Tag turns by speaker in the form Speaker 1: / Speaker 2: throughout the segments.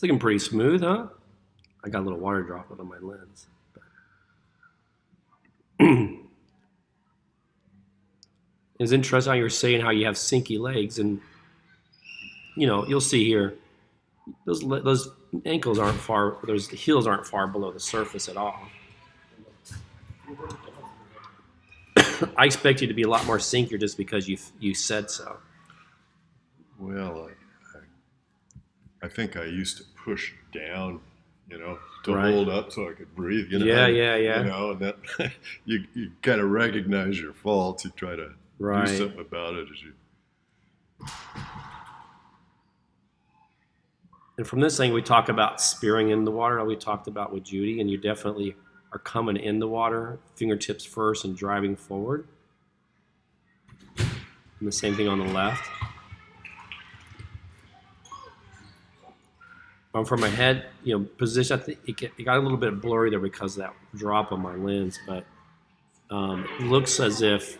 Speaker 1: It's looking pretty smooth, huh? I got a little water droplet on my lens. It's interesting how you're saying how you have sinky legs, and you'll see here those ankles aren't far, those heels aren't far below the surface at all. I expect you to be a lot more sinkier just because you said so.
Speaker 2: Well, I think I used to push down, to
Speaker 1: Right.
Speaker 2: hold up so I could breathe.
Speaker 1: Yeah.
Speaker 2: And that you kind of recognize your faults. You try to
Speaker 1: Right.
Speaker 2: do something about it as you.
Speaker 1: And from this thing, we talk about spearing in the water, like we talked about with Judy, and you definitely are coming in the water, fingertips first, and driving forward. And the same thing on the left. From my head, position, I think it got a little bit blurry there because of that drop on my lens, but it looks as if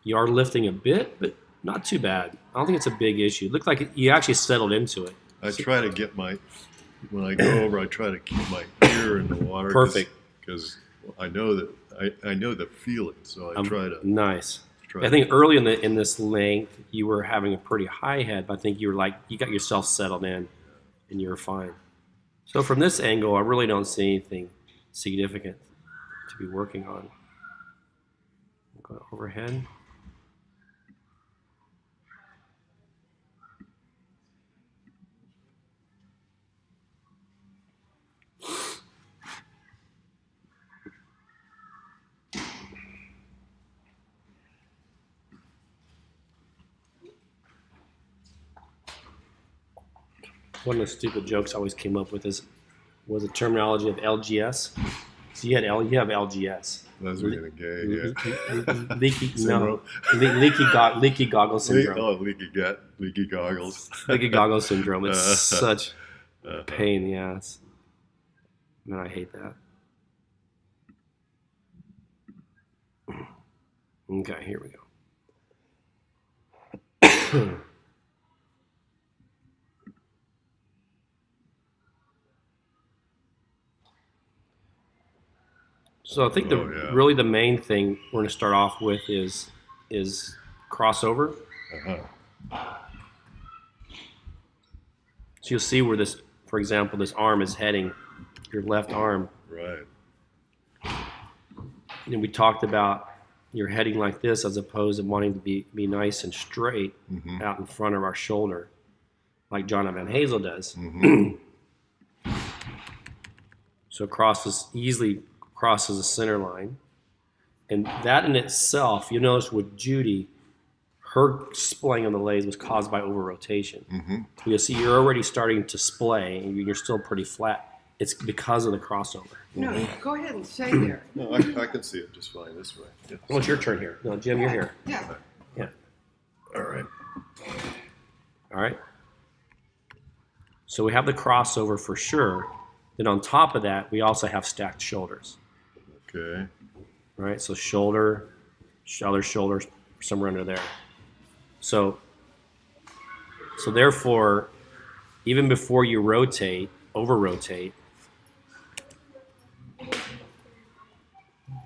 Speaker 1: you are lifting a bit, but not too bad. I don't think it's a big issue. It looked like you actually settled into it.
Speaker 2: I try to get when I go over, I try to keep my ear in the water.
Speaker 1: Perfect.
Speaker 2: Because I know that I know the feeling, so I try to.
Speaker 1: Nice. I think early in this length, you were having a pretty high head, but I think you got yourself settled in, and you were fine. So from this angle, I really don't see anything significant to be working on. Go overhead. One of the stupid jokes I always came up with was the terminology of LGS. So you have LGS.
Speaker 2: That's being a gay, yeah.
Speaker 1: Leaky goggle syndrome.
Speaker 2: Leaky goggles.
Speaker 1: Leaky goggle syndrome. It's such a pain in the ass. Man, I hate that. Okay, here we go. So I think really the main thing we're going to start off with is crossover.
Speaker 2: Uh-huh.
Speaker 1: So you'll see where this, for example, this arm is heading, your left arm.
Speaker 2: Right.
Speaker 1: And we talked about you're heading like this as opposed to wanting to be nice and straight out in front of our shoulder, like John Van Hazel does. So easily crosses the center line. And that in itself, you notice with Judy, her splaying on the legs was caused by over-rotation. You'll see you're already starting to splay, and you're still pretty flat. It's because of the crossover.
Speaker 3: No, go ahead and stay there.
Speaker 2: No, I can see it just fine this way. Yeah.
Speaker 1: Well, it's your turn here. No, Jim, you're here.
Speaker 3: Yeah.
Speaker 1: Yeah.
Speaker 2: All right.
Speaker 1: All right. So we have the crossover for sure. Then on top of that, we also have stacked shoulders.
Speaker 2: Okay.
Speaker 1: All right. So shoulder, other shoulders, somewhere under there. So therefore, even before you over-rotate,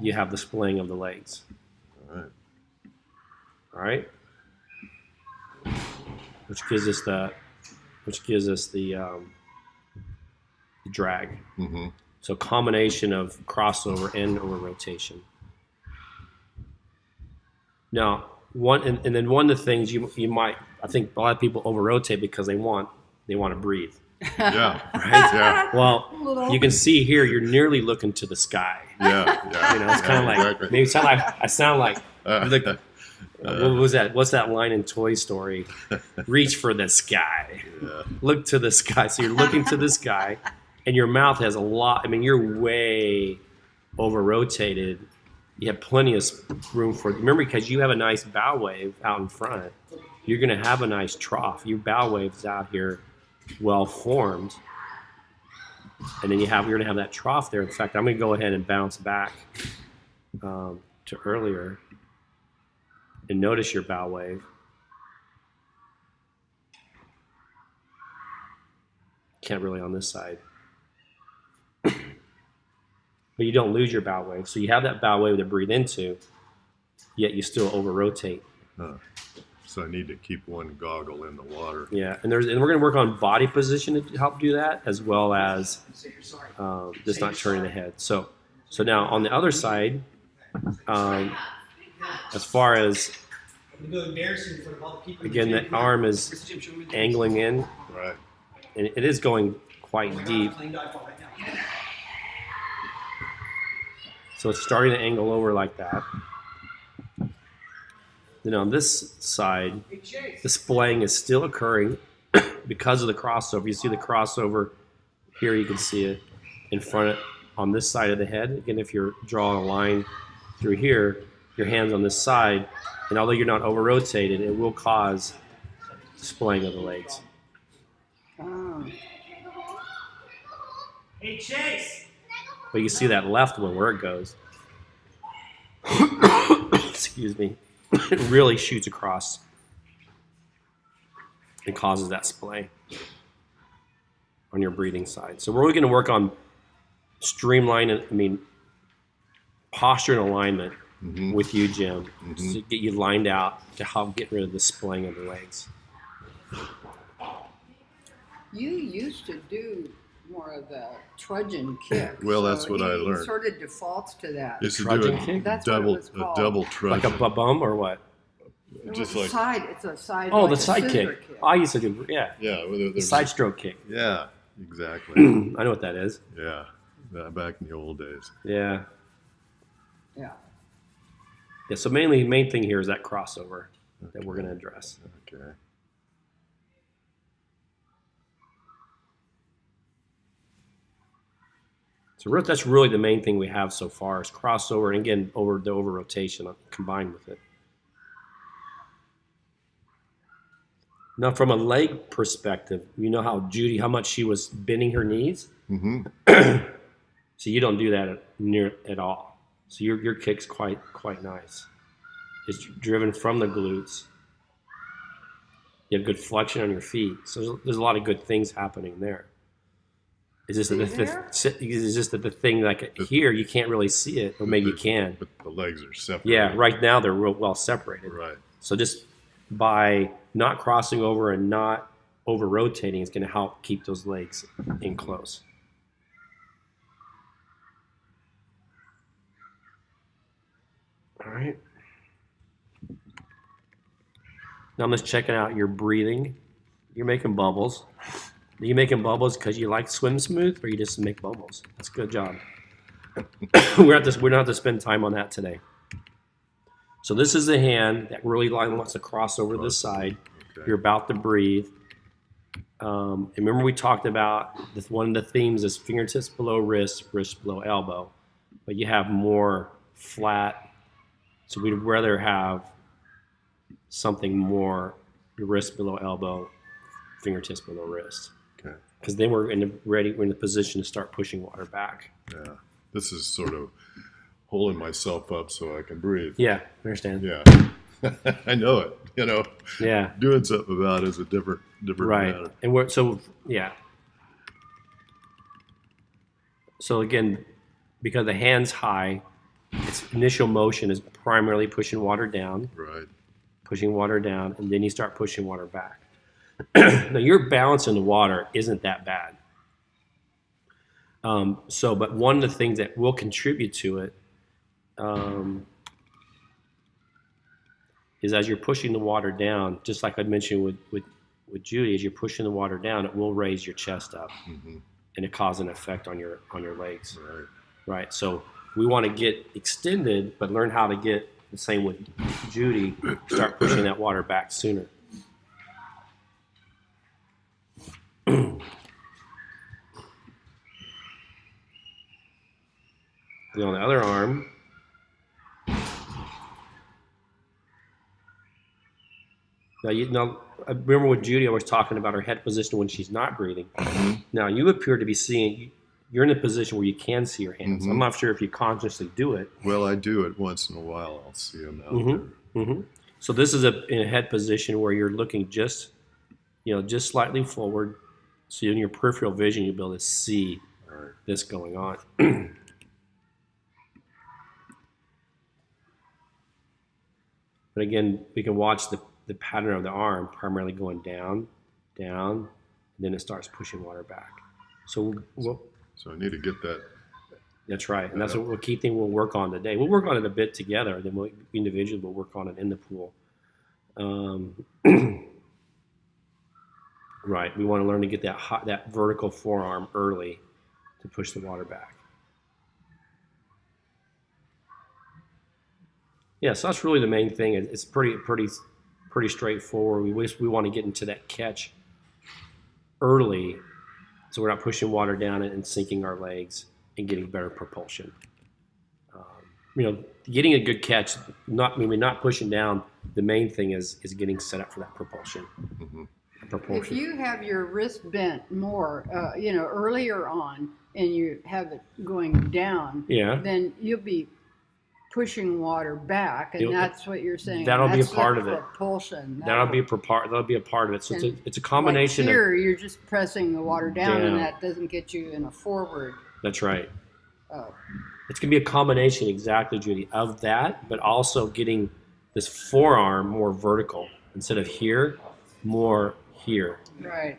Speaker 1: you have the splaying of the legs.
Speaker 2: All right.
Speaker 1: All right. Which gives us the drag. So combination of crossover and over-rotation. Now, one of the things you might, I think a lot of people over-rotate because they want to breathe.
Speaker 2: Yeah.
Speaker 1: Right?
Speaker 2: Yeah.
Speaker 1: Well, you can see here you're nearly looking to the sky.
Speaker 2: Yeah.
Speaker 1: It's kind of like
Speaker 2: exactly.
Speaker 1: maybe I sound like what was that? What's that line in Toy Story? Reach for the sky.
Speaker 2: Yeah.
Speaker 1: Look to the sky. So you're looking to the sky, and your mouth has a lot. I mean, you're way over-rotated. You have plenty of room for. Remember, because you have a nice bow wave out in front, you're going to have a nice trough. Your bow wave's out here, well formed, and then you're going to have that trough there. In fact, I'm going to go ahead and bounce back to earlier, and notice your bow wave. can't really on this side. But you don't lose your bow wave. So you have that bow wave to breathe into, yet you still over-rotate.
Speaker 2: Huh. So I need to keep one goggle in the water.
Speaker 1: Yeah, and we're going to work on body position to help do that, as well as just not turning the head. So now on the other side, as far as again, the arm is angling in,
Speaker 2: Right.
Speaker 1: and it is going quite deep. So it's starting to angle over like that. Then on this side, the splaying is still occurring because of the crossover. You see the crossover here, you can see it in front on this side of the head. Again, if you're drawing a line through here, your hand's on this side, and although you're not over-rotated, it will cause splaying of the legs.
Speaker 3: Oh.
Speaker 4: Hey, Chase!
Speaker 1: But you see that left one where it goes. Excuse me. It really shoots across and causes that splay on your breathing side. So we're really going to work on posture and alignment with you, Jim, to get you lined out to help get rid of the splaying of the legs.
Speaker 3: You used to do more of a trudgeon kick.
Speaker 2: Well, that's what I
Speaker 3: he
Speaker 2: learned.
Speaker 3: sort of defaults to that.
Speaker 2: Used to do
Speaker 1: Trudging kick?
Speaker 3: That's what it was
Speaker 2: a
Speaker 3: called.
Speaker 2: double
Speaker 1: Like
Speaker 2: trudging.
Speaker 1: a bum or what?
Speaker 2: Just
Speaker 3: It's
Speaker 2: like
Speaker 3: it's a side.
Speaker 1: Oh,
Speaker 3: like
Speaker 1: the
Speaker 3: a
Speaker 1: side
Speaker 3: scissor
Speaker 1: kick. I used to do, yeah.
Speaker 2: yeah, well,
Speaker 1: The
Speaker 2: there's
Speaker 1: side stroke kick.
Speaker 2: yeah, exactly.
Speaker 1: I know what that is.
Speaker 2: Yeah, back in the old days.
Speaker 1: Yeah.
Speaker 3: Yeah.
Speaker 1: Yeah, so main thing here is that crossover that we're going to address.
Speaker 2: Okay.
Speaker 1: So that's really the main thing we have so far is crossover, and again, over rotation combined with it. Now, from a leg perspective, you know how much she was bending her knees?
Speaker 2: Mm-hmm.
Speaker 1: So you don't do that near at all. So your kick's quite nice. It's driven from the glutes. You have good flexion on your feet. So there's a lot of good things happening there. It's just that the thing like here you can't really see it, or maybe you can.
Speaker 2: But the legs are separate.
Speaker 1: Yeah, right now they're real well separated.
Speaker 2: Right.
Speaker 1: So just by not crossing over and not over rotating is going to help keep those legs in close. All right. Now I'm just checking out your breathing. You're making bubbles. Are you making bubbles because you like swim smooth, or you just make bubbles? That's a good job. we don't have to spend time on that today. So this is the hand that really wants to cross over this side.
Speaker 2: Okay.
Speaker 1: You're about to breathe. And remember we talked about one of the themes is fingertips below wrist, wrist below elbow. But you have more flat. So we'd rather have something more wrist below elbow, fingertips below wrist.
Speaker 2: Okay.
Speaker 1: Because then we're in the position to start pushing water back.
Speaker 2: Yeah. This is sort of holding myself up so I can breathe.
Speaker 1: Yeah, I understand.
Speaker 2: Yeah. I know it.
Speaker 1: Yeah.
Speaker 2: Doing something about it is a different
Speaker 1: Right.
Speaker 2: matter.
Speaker 1: And so again, because the hand's high, its initial motion is primarily pushing water down, and then you start pushing water back. Now your balance in the water isn't that bad. But one of the things that will contribute to it is as you're pushing the water down, just like I mentioned with Judy, as you're pushing the water down, it will raise your chest up, and it causes an effect on your legs. Right. So we want to get extended, but learn how to get the same with Judy. Start pushing that water back sooner. And on the other arm, now I remember with Judy, I was talking about her head position when she's not breathing. Now you appear to be you're in a position where you can see your hands. I'm not sure if you consciously do it.
Speaker 2: Well, I do it once in a while. I'll see them out there.
Speaker 1: So this is in a head position where you're looking just slightly forward, So in your peripheral vision, you'll be able to see
Speaker 2: All right.
Speaker 1: this going on. But again, we can watch the pattern of the arm primarily going down, down, and then it starts pushing water back. So
Speaker 2: So I need to get that.
Speaker 1: that's right. And that's what key thing we'll work on today. We'll work on it a bit together. Then we'll individually we'll work on it in the pool. Right. We want to learn to get that vertical forearm early to push the water back. Yeah, so that's really the main thing. It's pretty straightforward. We want to get into that catch early, so we're not pushing water down and sinking our legs and getting better propulsion. Getting a good catch, not pushing down. The main thing is getting set up for that propulsion.
Speaker 2: Mm-hmm.
Speaker 3: If you have your wrist bent more, earlier on, and you have it going down,
Speaker 1: Yeah.
Speaker 3: then you'll be pushing water back, and that's what you're saying.
Speaker 1: That'll be a
Speaker 3: That's
Speaker 1: part
Speaker 3: the
Speaker 1: of it.
Speaker 3: Propulsion.
Speaker 1: That'll be a part of it. So
Speaker 3: And
Speaker 1: it's a combination
Speaker 3: like here, you're just pressing the water down,
Speaker 1: Down.
Speaker 3: and that doesn't get you in a forward.
Speaker 1: That's right.
Speaker 3: Uh,
Speaker 1: It's going to be a combination, exactly, Judy, of that, but also getting this forearm more vertical. Instead of here, more here.
Speaker 3: right.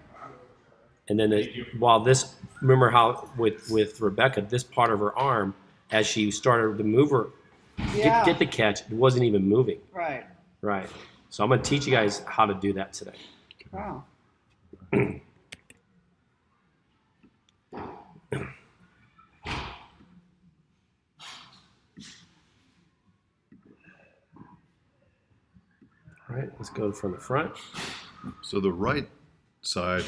Speaker 1: And then while this, remember how with Rebecca, this part of her arm, as she started to move her,
Speaker 3: Yeah.
Speaker 1: get the catch, it wasn't even moving.
Speaker 3: Right.
Speaker 1: Right. So I'm going to teach you guys how to do that today.
Speaker 3: Wow.
Speaker 1: All right, let's go from the front.
Speaker 2: So the right side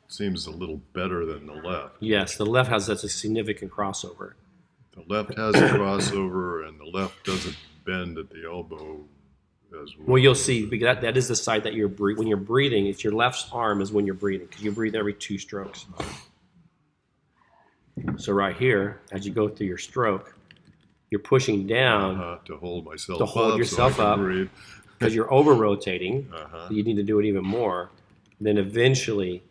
Speaker 2: seems a little better than the left.
Speaker 1: Yes, the left has such a significant crossover.
Speaker 2: The left has a crossover, and the left doesn't bend at the elbow as well.
Speaker 1: Well, you'll see, because that is the side that you're breathing. When you're breathing, it's your left arm is when you're breathing, because you breathe every 2 strokes. So right here, as you go through your stroke, you're pushing down
Speaker 2: To hold myself
Speaker 1: To hold
Speaker 2: up
Speaker 1: yourself
Speaker 2: so I can
Speaker 1: up.
Speaker 2: breathe.
Speaker 1: because you're over rotating.
Speaker 2: Uh-huh.
Speaker 1: You need to do it even more. Then eventually,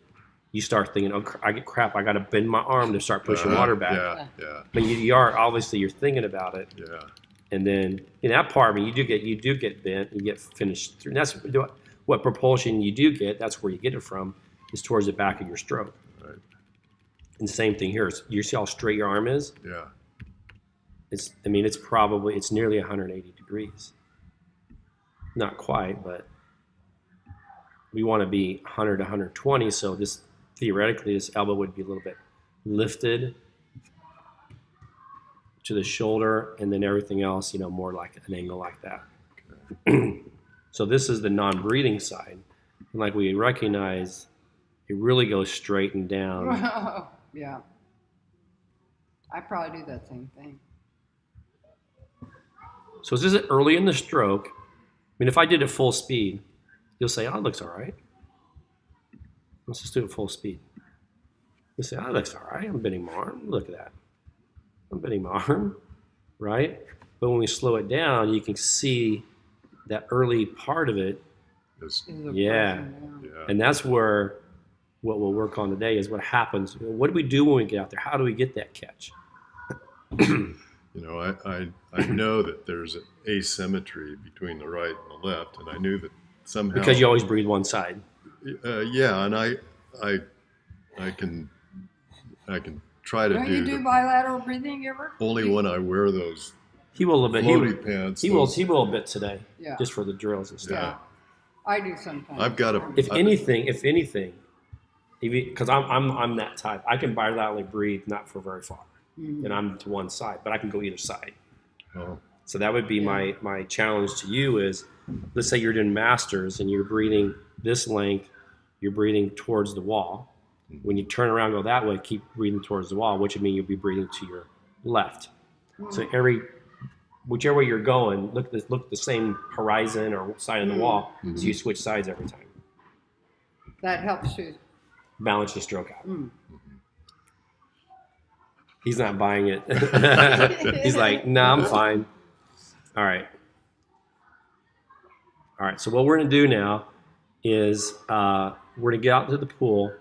Speaker 1: you start thinking, "Oh, I get crap! I got to bend my arm to start pushing water back."
Speaker 2: Yeah,
Speaker 1: But you are obviously you're thinking about it,
Speaker 2: yeah.
Speaker 1: and then in that part, I mean, you do get bent, you get finished through. And that's what propulsion you do get. That's where you get it from, is towards the back of your stroke.
Speaker 2: Right.
Speaker 1: And same thing here. You see how straight your arm is?
Speaker 2: Yeah.
Speaker 1: It's nearly 180 degrees. Not quite, but we want to be 100 to 120. So theoretically, this elbow would be a little bit lifted to the shoulder, and then everything else, more like an angle like that. Okay. So this is the non-breathing side. And like we recognize, it really goes straight and down.
Speaker 3: Yeah. I probably do that same thing.
Speaker 1: So this is early in the stroke. I mean, if I did it full speed, you'll say, "Oh, it looks all right." Let's just do it full speed. You'll say, "Oh, it looks all right. I'm bending my arm. Look at that. I'm bending my arm," right? But when we slow it down, you can see that early part of it.
Speaker 2: It's,
Speaker 3: Is the
Speaker 1: Yeah.
Speaker 3: person,
Speaker 2: yeah.
Speaker 1: And that's where what we'll work on today is what happens. What do we do when we get out there? How do we get that catch?
Speaker 2: I know that there's an asymmetry between the right and the left, and I knew that somehow
Speaker 1: Because you always breathe one side.
Speaker 2: yeah, and I can try to
Speaker 3: Don't
Speaker 2: do,
Speaker 3: you do bilateral breathing ever?
Speaker 2: only when I wear those
Speaker 1: He will a little bit.
Speaker 2: floaty pants.
Speaker 1: He will a bit today,
Speaker 3: Yeah.
Speaker 1: just for the drills and stuff.
Speaker 2: Yeah.
Speaker 3: I do sometimes.
Speaker 2: I've got a.
Speaker 1: If anything, because I'm that type, I can bilaterally breathe not for very far, and I'm to one side, but I can go either side.
Speaker 2: Oh,
Speaker 1: So that would be my challenge to you is, let's say you're doing masters and you're breathing this length, you're breathing towards the wall. When you turn around, go that way, keep breathing towards the wall, which would mean you'll be breathing to your left. So whichever way you're going, look at the same horizon or side of the wall, so you switch sides every time.
Speaker 3: That helps too.
Speaker 1: Balance your stroke out.
Speaker 3: Mm.
Speaker 1: He's not buying it. He's like, "Nah, I'm fine." All right. So what we're going to do now is we're going to get out to the pool.